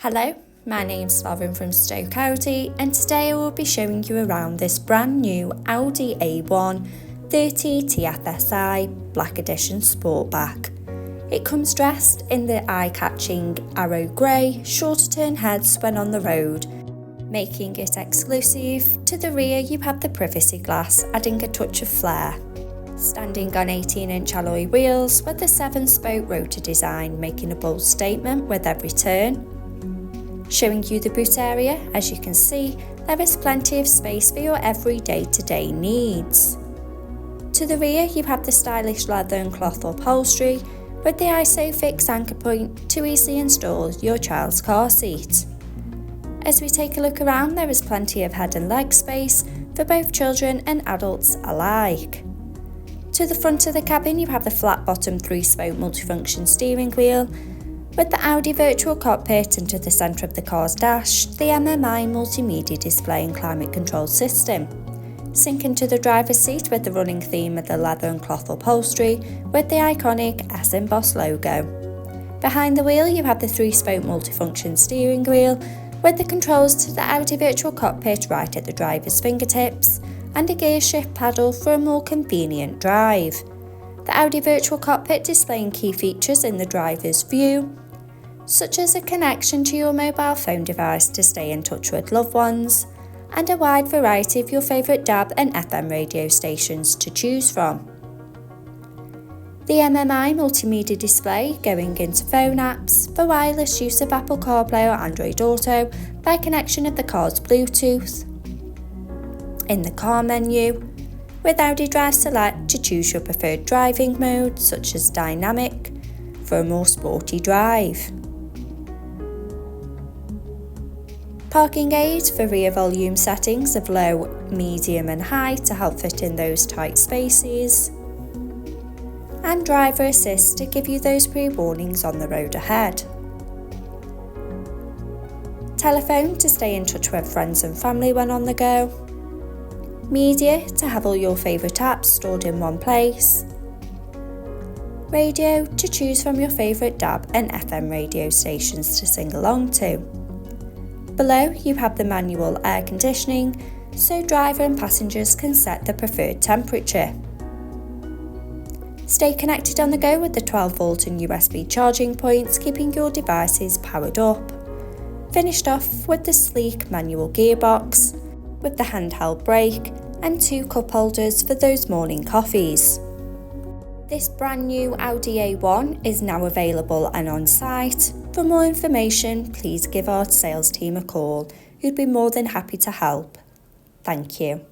Hello, my name's Lauren from Stoke Audi, and today I will be showing you around this brand new Audi A1 30 TFSI Black Edition Sportback. It comes dressed in the eye-catching arrow grey, shorter turn heads when on the road, making it exclusive. To the rear you have the privacy glass, adding a touch of flair. Standing on 18-inch alloy wheels with the 7-spoke rotor design, making a bold statement with every turn. Showing you the boot area, as you can see, there is plenty of space for your every day-to-day needs. To the rear you have the stylish leather and cloth upholstery with the ISOFIX anchor point to easily install your child's car seat. As we take a look around, there is plenty of head and leg space for both children and adults alike. To the front of the cabin you have the flat-bottom 3-spoke multifunction steering wheel with the Audi virtual cockpit, and to the centre of the car's dash, the MMI multimedia display and climate control system. Sink into the driver's seat with the running theme of the leather and cloth upholstery with the iconic S embossed logo. Behind the wheel you have the 3-spoke multifunction steering wheel with the controls to the Audi virtual cockpit right at the driver's fingertips and a gear shift paddle for a more convenient drive. The Audi virtual cockpit displaying key features in the driver's view, such as a connection to your mobile phone device to stay in touch with loved ones, and a wide variety of your favourite DAB and FM radio stations to choose from. The MMI multimedia display going into phone apps for wireless use of Apple CarPlay or Android Auto by connection of the car's Bluetooth. In the car menu, with Audi Drive Select to choose your preferred driving mode, such as Dynamic, for a more sporty drive. Parking aids for rear volume settings of low, medium and high to help fit in those tight spaces. And driver assist to give you those pre-warnings on the road ahead. Telephone to stay in touch with friends and family when on the go. Media to have all your favourite apps stored in one place. Radio to choose from your favourite DAB and FM radio stations to sing along to. Below you have the manual air conditioning, so driver and passengers can set the preferred temperature. Stay connected on the go with the 12-volt and USB charging points, keeping your devices powered up. Finished off with the sleek manual gearbox, with the handheld brake and 2 cup holders for those morning coffees. This brand new Audi A1 is now available and on site. For more information, please give our sales team a call, who'd be more than happy to help. Thank you.